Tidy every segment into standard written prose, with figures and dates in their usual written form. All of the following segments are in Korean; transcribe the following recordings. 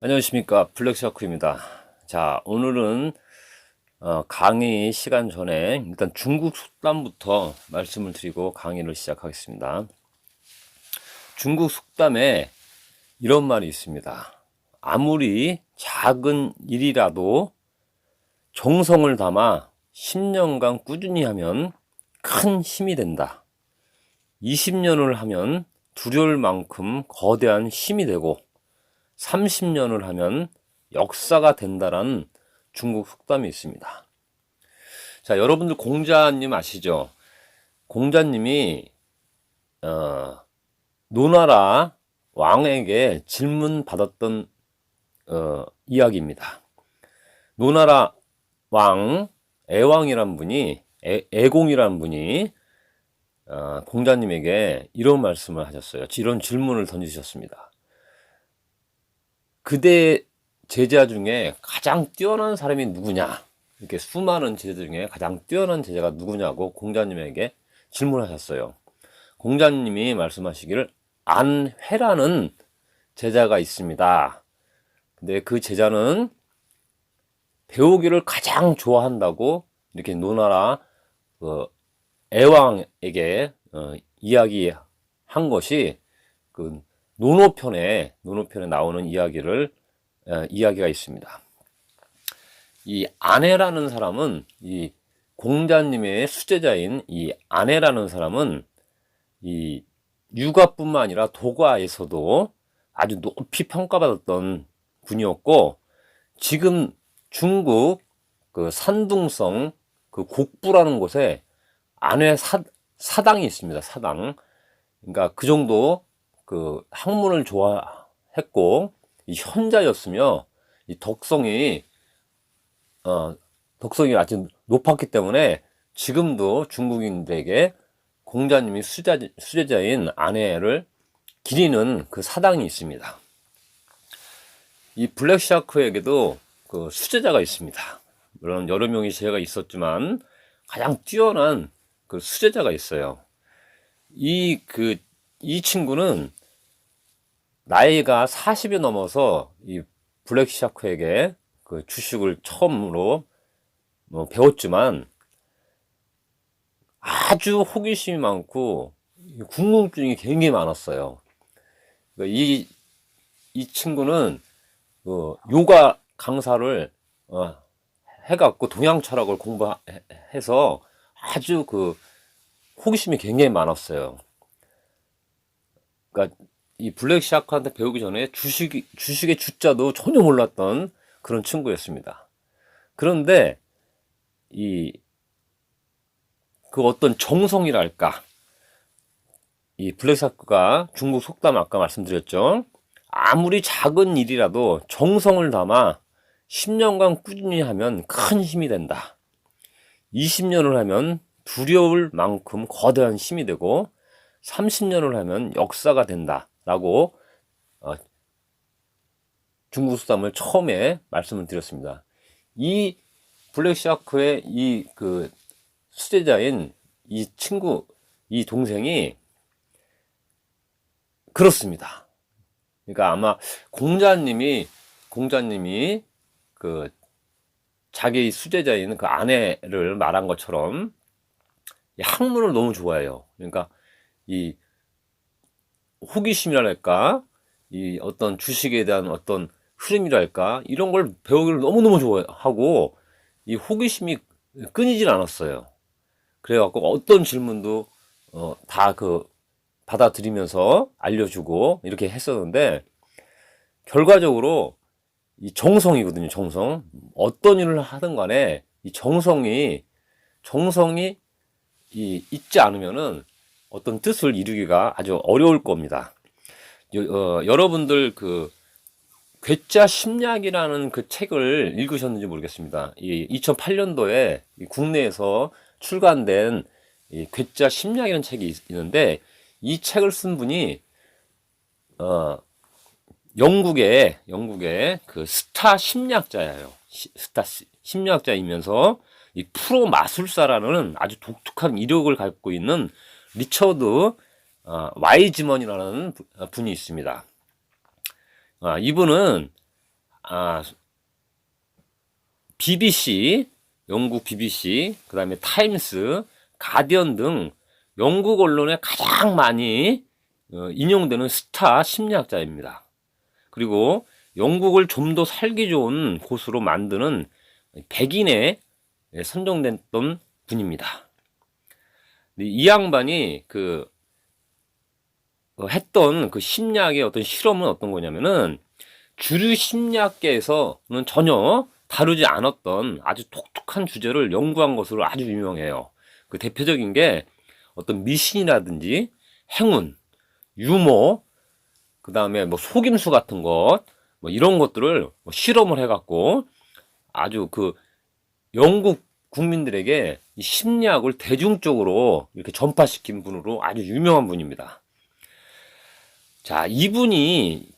안녕하십니까, 블랙샤크입니다. 자, 오늘은 강의 시간 전에 일단 중국 속담부터 말씀을 드리고 강의를 시작하겠습니다. 중국 속담에 이런 말이 있습니다. 아무리 작은 일이라도 정성을 담아 10년간 꾸준히 하면 큰 힘이 된다. 20년을 하면 두려울 만큼 거대한 힘이 되고 30년을 하면 역사가 된다라는 중국 속담이 있습니다. 자, 여러분들 공자님 아시죠? 공자님이 노나라 왕에게 질문 받았던 이야기입니다. 노나라 왕 애왕이란 분이 애공이란 분이 공자님에게 이런 말씀을 하셨어요. 이런 질문을 던지셨습니다. 그대 제자 중에 가장 뛰어난 사람이 누구냐? 이렇게 수많은 제자 중에 가장 뛰어난 제자가 누구냐고 공자님에게 질문하셨어요. 공자님이 말씀하시기를 안회라는 제자가 있습니다. 근데 그 제자는 배우기를 가장 좋아한다고 이렇게 노나라 애왕에게 이야기한 것이 그 논어편에 나오는 이야기가 있습니다. 이 아내라는 사람은 이 공자님의 수제자인 이 아내라는 사람은 이 유가뿐만 아니라 도가에서도 아주 높이 평가받았던 분이었고, 지금 중국 그 산둥성 그 곡부라는 곳에 아내 사당이 있습니다. 사당. 그러니까 그 정도 그 학문을 좋아했고 이 현자였으며 이 덕성이 아주 높았기 때문에 지금도 중국인들에게 공자님이 수제자인 아내를 기리는 그 사당이 있습니다. 이 블랙샤크에게도 그 수제자가 있습니다. 물론 여러 명의 제자가 있었지만 가장 뛰어난 그 수제자가 있어요. 이 친구는 나이가 40이 넘어서 이 블랙샤크에게 그 주식을 처음으로 배웠지만 아주 호기심이 많고 궁금증이 굉장히 많았어요. 이 친구는 요가 강사를 해갖고 동양 철학을 공부해서 아주 그 호기심이 굉장히 많았어요. 그러니까 이 블랙샤크한테 배우기 전에 주식의 주자도 전혀 몰랐던 그런 친구였습니다. 그런데 그 어떤 정성이랄까, 이 블랙샤크가 중국 속담 아까 말씀드렸죠. 아무리 작은 일이라도 정성을 담아 10년간 꾸준히 하면 큰 힘이 된다. 20년을 하면 두려울 만큼 거대한 힘이 되고 30년을 하면 역사가 된다 라고 중국 속담을 처음에 말씀을 드렸습니다. 이 블랙샤크의 이 그 수제자인 이 친구, 이 동생이 그렇습니다. 그러니까 아마 공자님이 그 자기 수제자인 그 아내를 말한 것처럼 이 학문을 너무 좋아해요. 그러니까 이 호기심이랄까, 이 어떤 주식에 대한 어떤 흐름이랄까, 이런 걸 배우기를 너무너무 좋아하고 이 호기심이 끊이질 않았어요. 그래갖고 어떤 질문도 다 받아들이면서 알려주고 이렇게 했었는데, 결과적으로 이 정성이거든요. 정성. 어떤 일을 하든 간에 이 정성이 있지 않으면은 어떤 뜻을 이루기가 아주 어려울 겁니다. 여러분들 그 괴짜 심리학이라는 그 책을 읽으셨는지 모르겠습니다. 이 2008년도에 국내에서 출간된 이 괴짜 심리학이라는 책이 있는데, 이 책을 쓴 분이 영국의 그 스타 심리학자예요. 스타 심리학자이면서 이 프로 마술사라는 아주 독특한 이력을 갖고 있는 리처드 와이즈먼이라는 분이 있습니다. 이분은 BBC, 영국 BBC, 그 다음에 타임스, 가디언 등 영국 언론에 가장 많이 인용되는 스타 심리학자입니다. 그리고 영국을 좀 더 살기 좋은 곳으로 만드는 백인에 선정됐던 분입니다. 이 양반이 했던 그 심리학의 어떤 실험은 어떤 거냐면은 주류 심리학계에서는 전혀 다루지 않았던 아주 독특한 주제를 연구한 것으로 아주 유명해요. 그 대표적인 게 어떤 미신이라든지 행운, 유머, 그 다음에 뭐 속임수 같은 것, 뭐 이런 것들을 실험을 해갖고 아주 영국 국민들에게 이 심리학을 대중적으로 이렇게 전파시킨 분으로 아주 유명한 분입니다. 자, 이분이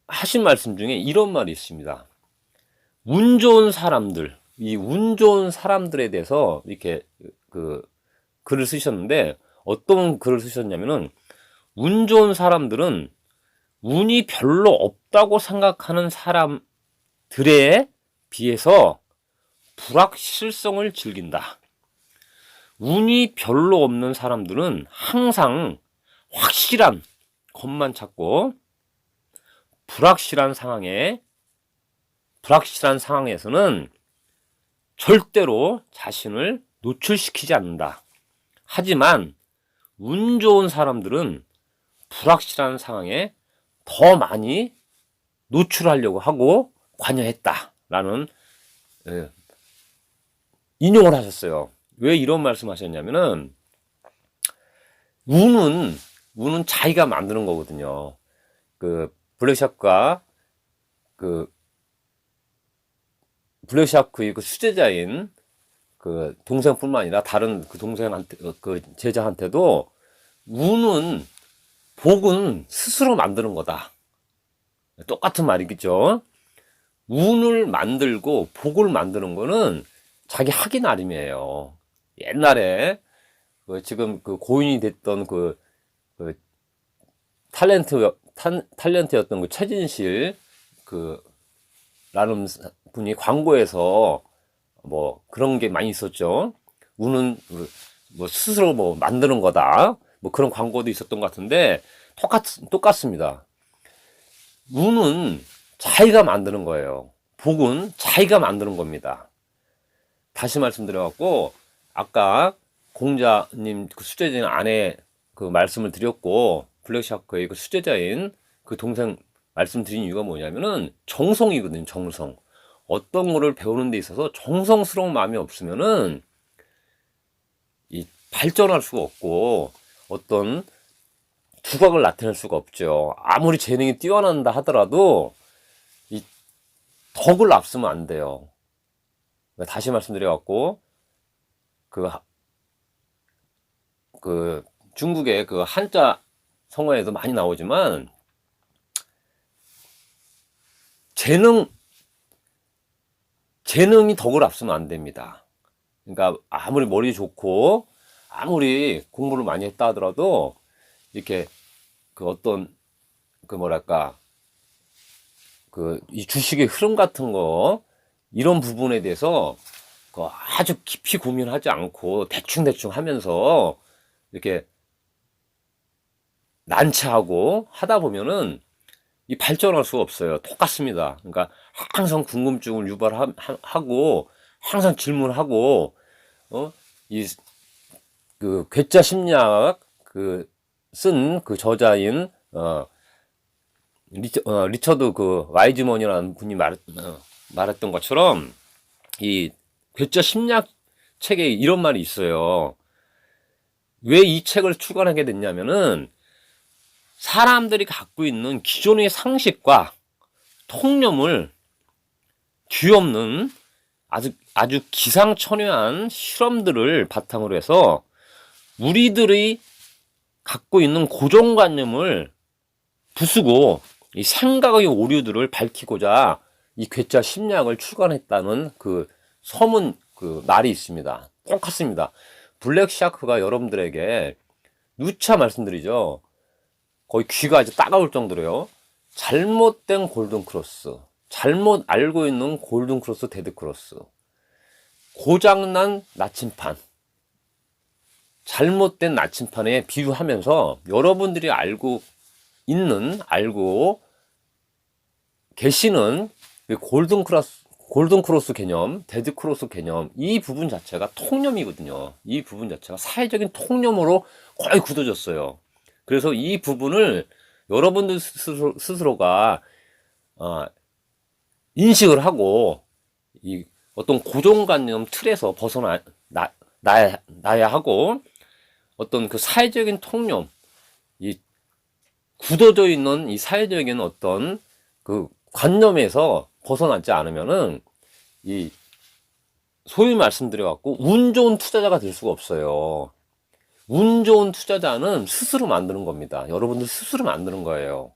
하신 말씀 중에 이런 말이 있습니다. 운 좋은 사람들, 이 운 좋은 사람들에 대해서 이렇게 글을 쓰셨는데, 어떤 글을 쓰셨냐면은, 운 좋은 사람들은 운이 별로 없다고 생각하는 사람들에 비해서 불확실성을 즐긴다. 운이 별로 없는 사람들은 항상 확실한 것만 찾고, 불확실한 상황에서는 절대로 자신을 노출시키지 않는다. 하지만 운 좋은 사람들은 불확실한 상황에 더 많이 노출하려고 하고 관여했다라는 인용을 하셨어요. 왜 이런 말씀 하셨냐면은 운은 자기가 만드는 거거든요. 블랙샤크가 블랙샤크의 수제자인 동생뿐만 아니라 다른 동생한테, 제자한테도 복은 스스로 만드는 거다. 똑같은 말이겠죠. 운을 만들고 복을 만드는 거는 자기 하기 나름이에요. 옛날에 지금 고인이 됐던 탤런트였던 최진실 라는 분이 광고에서 뭐 그런 게 많이 있었죠. 운은 뭐 스스로 뭐 만드는 거다. 뭐 그런 광고도 있었던 것 같은데 똑같습니다. 운은 자기가 만드는 거예요. 복은 자기가 만드는 겁니다. 다시 말씀드려갖고 아까 공자님 수제자인 아내 말씀을 드렸고 블랙샤크의 수제자인 동생 말씀드린 이유가 뭐냐면은 정성이거든요. 정성. 어떤 거를 배우는 데 있어서 정성스러운 마음이 없으면은 발전할 수가 없고 어떤 두각을 나타낼 수가 없죠. 아무리 재능이 뛰어난다 하더라도 덕을 앞서면 안 돼요. 다시 말씀드려갖고 중국의 한자 성어에도 많이 나오지만 재능이 덕을 앞서면 안 됩니다. 그러니까 아무리 머리 좋고 아무리 공부를 많이 했다 하더라도 이렇게 이 주식의 흐름 같은 거 이런 부분에 대해서 아주 깊이 고민하지 않고 대충 하면서 이렇게 난처하고 하다 보면은 발전할 수가 없어요. 똑같습니다. 그러니까 항상 궁금증을 유발하고 항상 질문하고 괴짜 심리학 쓴 저자인 리처드 와이즈먼이라는 분이 말했던 것처럼 이 괴짜 심리학 책에 이런 말이 있어요. 왜 이 책을 출간하게 됐냐면은 사람들이 갖고 있는 기존의 상식과 통념을 뒤엎는 아주 기상천외한 실험들을 바탕으로 해서 우리들이 갖고 있는 고정관념을 부수고 이 생각의 오류들을 밝히고자 이 괴짜 심리학을 출간했다는 서문 말이 있습니다. 똑같습니다. 블랙샤크가 여러분들에게 누차 말씀드리죠. 거의 귀가 아주 따가울 정도로요. 잘못된 골든 크로스, 잘못 알고 있는 골든 크로스, 데드 크로스, 고장난 나침판, 잘못된 나침판에 비유하면서 여러분들이 알고 계시는 골든 크로스 개념, 데드 크로스 개념, 이 부분 자체가 통념이거든요. 이 부분 자체가 사회적인 통념으로 거의 굳어졌어요. 그래서 이 부분을 여러분들 스스로가 인식을 하고 이 어떤 고정관념 틀에서 나야 하고, 어떤 그 사회적인 통념, 이 굳어져 있는 이 사회적인 어떤 그 관념에서 벗어나지 않으면은 이 소위 말씀드려갖고 운 좋은 투자자가 될 수가 없어요. 운 좋은 투자자는 스스로 만드는 겁니다. 여러분들 스스로 만드는 거예요.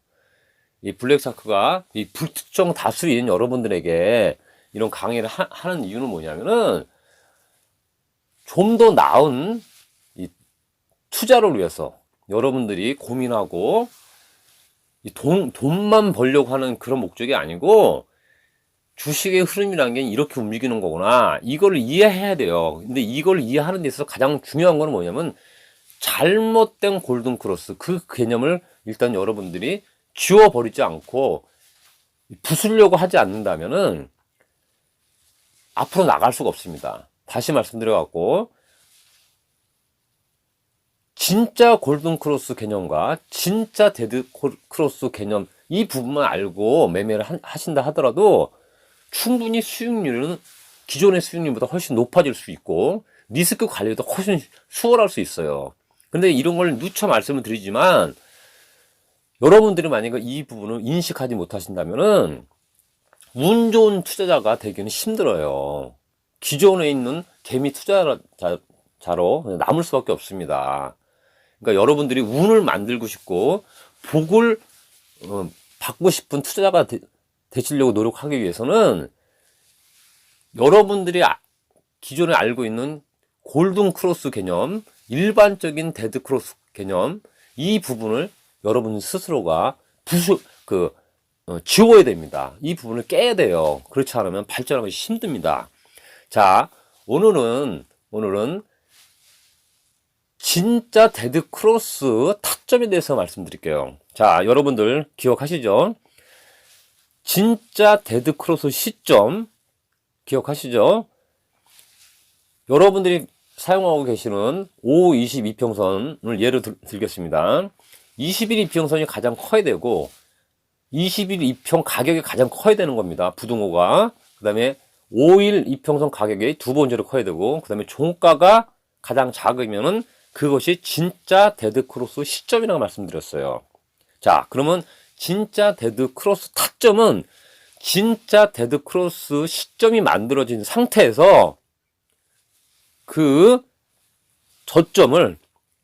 이 블랙샤크가 이 불특정 다수인 여러분들에게 이런 강의를 하는 이유는 뭐냐면은 좀 더 나은 이 투자를 위해서 여러분들이 고민하고 이 돈만 벌려고 하는 그런 목적이 아니고, 주식의 흐름이라는 게 이렇게 움직이는 거구나, 이걸 이해해야 돼요. 근데 이걸 이해하는 데 있어서 가장 중요한 거는 뭐냐면 잘못된 골든 크로스, 그 개념을 일단 여러분들이 지워버리지 않고 부수려고 하지 않는다면은 앞으로 나갈 수가 없습니다. 다시 말씀드려갖고, 진짜 골든 크로스 개념과 진짜 데드 크로스 개념, 이 부분만 알고 매매를 하신다 하더라도 충분히 수익률은 기존의 수익률보다 훨씬 높아질 수 있고, 리스크 관리도 훨씬 수월할 수 있어요. 근데 이런 걸 누차 말씀을 드리지만, 여러분들이 만약에 이 부분을 인식하지 못하신다면은 운 좋은 투자자가 되기는 힘들어요. 기존에 있는 개미 투자자로 남을 수밖에 없습니다. 그러니까 여러분들이 운을 만들고 싶고 복을 받고 싶은 투자자가 되시려고 노력하기 위해서는 여러분들이 기존에 알고 있는 골든 크로스 개념, 일반적인 데드 크로스 개념, 이 부분을 여러분 스스로가 지워야 됩니다. 이 부분을 깨야 돼요. 그렇지 않으면 발전하기 힘듭니다. 자, 오늘은 진짜 데드 크로스 타점에 대해서 말씀드릴게요. 자, 여러분들 기억하시죠? 진짜 데드 크로스 시점 기억하시죠? 여러분들이 사용하고 계시는 5-22평선을 예를 들겠습니다. 21 이평선이 가장 커야 되고 21 이평 가격이 가장 커야 되는 겁니다. 부등호가. 그 다음에 5일 이평선 가격이 두 번째로 커야 되고, 그 다음에 종가가 가장 작으면은 그것이 진짜 데드 크로스 시점이라고 말씀드렸어요. 자, 그러면 진짜 데드 크로스 타점은 진짜 데드 크로스 시점이 만들어진 상태에서 그 저점을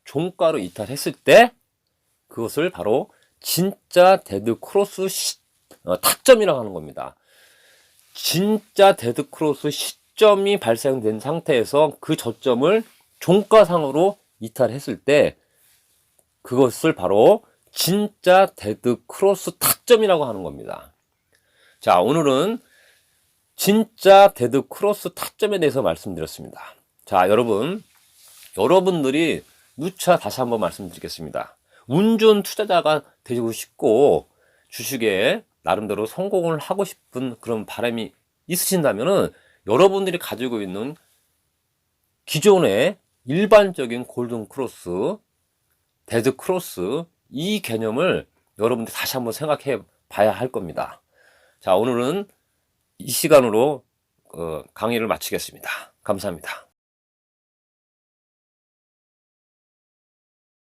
종가로 이탈했을 때 그것을 바로 진짜 데드 크로스 타점이라고 하는 겁니다. 진짜 데드 크로스 시점이 발생된 상태에서 그 저점을 종가상으로 이탈했을 때 그것을 바로 진짜 데드 크로스 타점이라고 하는 겁니다. 자, 오늘은 진짜 데드 크로스 타점에 대해서 말씀드렸습니다. 자, 여러분들이 누차 다시 한번 말씀드리겠습니다. 운 좋은 투자자가 되고 싶고 주식에 나름대로 성공을 하고 싶은 그런 바람이 있으신다면은 여러분들이 가지고 있는 기존의 일반적인 골든 크로스, 데드 크로스, 이 개념을 여러분들 다시 한번 생각해 봐야 할 겁니다. 자, 오늘은 이 시간으로 강의를 마치겠습니다. 감사합니다.